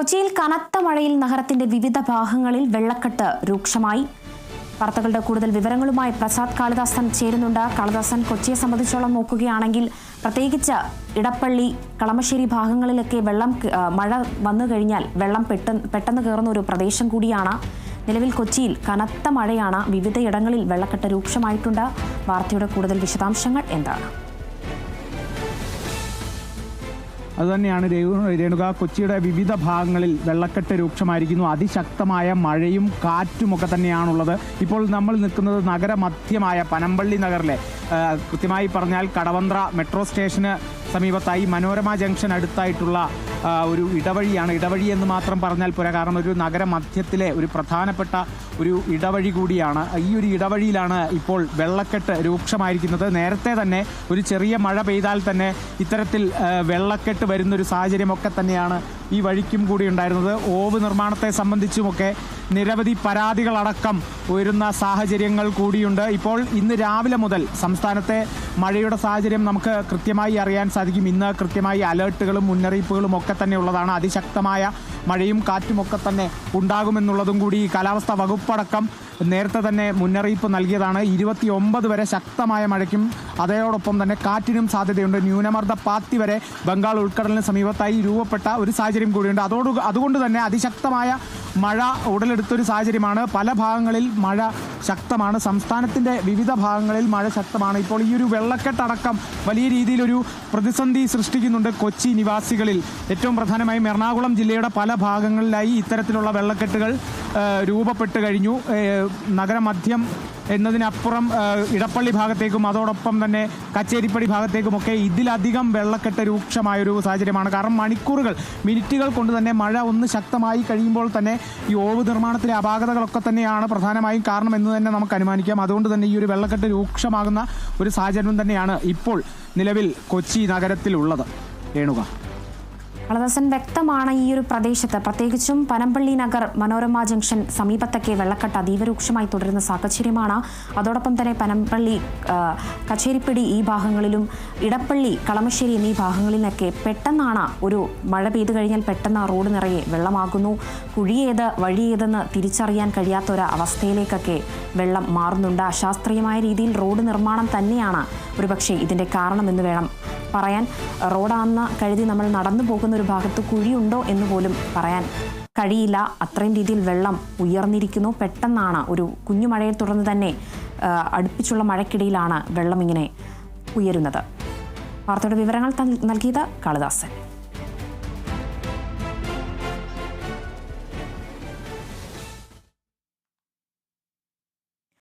കൊച്ചിയിൽ കനത്ത മഴയിൽ നഗരത്തിന്റെ വിവിധ ഭാഗങ്ങളിൽ വെള്ളക്കെട്ട് രൂക്ഷമായി. വാർത്തകളുടെ കൂടുതൽ വിവരങ്ങളുമായി പ്രസാദ് കാളിദാസൻ ചേരുന്നുണ്ട്. കാളിദാസൻ, കൊച്ചിയെ സംബന്ധിച്ചോളം നോക്കുകയാണെങ്കിൽ പ്രത്യേകിച്ച് ഇടപ്പള്ളി, കളമശ്ശേരി ഭാഗങ്ങളിലൊക്കെ മഴ വന്നു കഴിഞ്ഞാൽ വെള്ളം പെട്ടെന്ന് കയറുന്ന ഒരു പ്രദേശം കൂടിയാണ്. നിലവിൽ കൊച്ചിയിൽ കനത്ത മഴയാണ്. വിവിധയിടങ്ങളിൽ വെള്ളക്കെട്ട് രൂക്ഷമായിട്ടുണ്ട്. വാർത്തയുടെ കൂടുതൽ വിശദാംശങ്ങൾ എന്താണ്? അതുതന്നെയാണ് രേണുക. കൊച്ചിയുടെ വിവിധ ഭാഗങ്ങളിൽ വെള്ളക്കെട്ട് രൂക്ഷമായിരിക്കുന്നു. അതിശക്തമായ മഴയും കാറ്റുമൊക്കെ തന്നെയാണുള്ളത്. ഇപ്പോൾ നമ്മൾ നിൽക്കുന്നത് നഗരമധ്യമായ പനമ്പള്ളി നഗറിലെ, കൃത്യമായി പറഞ്ഞാൽ കടവന്ത്ര മെട്രോ സ്റ്റേഷന് സമീപത്തായി മനോരമ ജംഗ്ഷൻ അടുത്തായിട്ടുള്ള ഒരു ഇടവഴിയാണ്. ഇടവഴി എന്ന് മാത്രം പറഞ്ഞാൽ പോരാ, കാരണം ഒരു നഗരമധ്യത്തിലെ ഒരു പ്രധാനപ്പെട്ട ഒരു ഇടവഴി കൂടിയാണ്. ഈ ഒരു ഇടവഴിയിലാണ് ഇപ്പോൾ വെള്ളക്കെട്ട് രൂക്ഷമായിരിക്കുന്നത്. നേരത്തെ തന്നെ ഒരു ചെറിയ മഴ പെയ്താൽ തന്നെ ഇത്തരത്തിൽ വെള്ളക്കെട്ട് വരുന്നൊരു സാഹചര്യമൊക്കെ തന്നെയാണ് ഈ വഴിക്കും കൂടി ഉണ്ടായിരുന്നത്. ഓവ് നിർമ്മാണത്തെ സംബന്ധിച്ചുമൊക്കെ നിരവധി പരാതികളടക്കം ഉയരുന്ന സാഹചര്യങ്ങൾ കൂടിയുണ്ട്. ഇപ്പോൾ ഇന്ന് രാവിലെ മുതൽ സംസ്ഥാനത്തെ മഴയുടെ സാഹചര്യം നമുക്ക് കൃത്യമായി അറിയാൻ സാധിക്കും. ഇന്ന് കൃത്യമായി അലേർട്ടുകളും മുന്നറിയിപ്പുകളും ഒക്കെ തന്നെ ഉള്ളതാണ്. അതിശക്തമായ മഴയും കാറ്റുമൊക്കെ തന്നെ ഉണ്ടാകുമെന്നുള്ളതും കൂടി കാലാവസ്ഥാ വകുപ്പടക്കം നേരത്തെ തന്നെ മുന്നറിയിപ്പ് നൽകിയതാണ്. 29 വരെ ശക്തമായ മഴയ്ക്കും അതോടൊപ്പം തന്നെ കാറ്റിനും സാധ്യതയുണ്ട്. ന്യൂനമർദ്ദ പാത്തി വരെ ബംഗാൾ ഉൾക്കടലിന് സമീപത്തായി രൂപപ്പെട്ട ഒരു സാഹചര്യം കൂടിയുണ്ട്. അതുകൊണ്ട് തന്നെ അതിശക്തമായ മഴ ഉടലെടുത്തൊരു സാഹചര്യമാണ്. പല ഭാഗങ്ങളിൽ മഴ ശക്തമാണ്. സംസ്ഥാനത്തിൻ്റെ വിവിധ ഭാഗങ്ങളിൽ മഴ ശക്തമാണ്. ഇപ്പോൾ ഈ ഒരു വെള്ളക്കെട്ടടക്കം വലിയ രീതിയിലൊരു പ്രതിസന്ധി സൃഷ്ടിക്കുന്നുണ്ട് കൊച്ചി നിവാസികളിൽ. ഏറ്റവും പ്രധാനമായും എറണാകുളം ജില്ലയുടെ പല ഭാഗങ്ങളിലായി ഇത്തരത്തിലുള്ള വെള്ളക്കെട്ടുകൾ രൂപപ്പെട്ട് കഴിഞ്ഞു. നഗരമധ്യം എന്നതിനപ്പുറം ഇടപ്പള്ളി ഭാഗത്തേക്കും അതോടൊപ്പം തന്നെ കച്ചേരിപ്പടി ഭാഗത്തേക്കുമൊക്കെ ഇതിലധികം വെള്ളക്കെട്ട് രൂക്ഷമായൊരു സാഹചര്യമാണ്. കാരണം മിനിറ്റുകൾ കൊണ്ട് തന്നെ മഴ ഒന്ന് ശക്തമായി കഴിയുമ്പോൾ തന്നെ ഈ ഓവ് നിർമ്മാണത്തിലെ അപാകതകളൊക്കെ തന്നെയാണ് പ്രധാനമായും കാരണം എന്ന് തന്നെ നമുക്ക് അനുമാനിക്കാം. അതുകൊണ്ട് തന്നെ ഈ ഒരു വെള്ളക്കെട്ട് രൂക്ഷമാകുന്ന ഒരു സാഹചര്യം തന്നെയാണ് ഇപ്പോൾ നിലവിൽ കൊച്ചി നഗരത്തിലുള്ളത്. രേണുക, കാളിദാസൻ, വ്യക്തമാണ് ഈ ഒരു പ്രദേശത്ത് പ്രത്യേകിച്ചും പനമ്പള്ളി നഗർ, മനോരമ ജംഗ്ഷൻ സമീപത്തൊക്കെ വെള്ളക്കെട്ട് അതീവ രൂക്ഷമായി തുടരുന്ന സാഹചര്യമാണ്. അതോടൊപ്പം തന്നെ പനമ്പള്ളി, കച്ചേരിപ്പടി ഈ ഭാഗങ്ങളിലും ഇടപ്പള്ളി, കളമശ്ശേരി എന്നീ ഭാഗങ്ങളിലൊക്കെ പെട്ടെന്നാണ് ഒരു മഴ പെയ്തു കഴിഞ്ഞാൽ പെട്ടെന്ന് റോഡ് നിറയെ വെള്ളമാകുന്നു. കുഴിയേത് വഴിയേതെന്ന് തിരിച്ചറിയാൻ കഴിയാത്ത ഒരു അവസ്ഥയിലേക്കൊക്കെ വെള്ളം മാറുന്നുണ്ട്. അശാസ്ത്രീയമായ രീതിയിൽ റോഡ് നിർമ്മാണം തന്നെയാണ് ഒരുപക്ഷെ ഇതിൻ്റെ കാരണമെന്ന് വേണം പറയാൻ. റോഡാണെന്ന് കരുതി നമ്മൾ നടന്നു പോകുന്ന ഒരു ഭാഗത്ത് കുഴിയുണ്ടോ എന്ന് പോലും പറയാൻ കഴിയില്ല. അത്രയും രീതിയിൽ വെള്ളം ഉയർന്നിരിക്കുന്നു. പെട്ടെന്നാണ് ഒരു കുഞ്ഞു മഴയെ തുടർന്ന് തന്നെ അടുപ്പിച്ചുള്ള മഴയ്ക്കിടയിലാണ് വെള്ളം ഇങ്ങനെ ഉയരുന്നത്. വാർത്തയുടെ വിവരങ്ങൾ നൽകിയത് കാളിദാസൻ.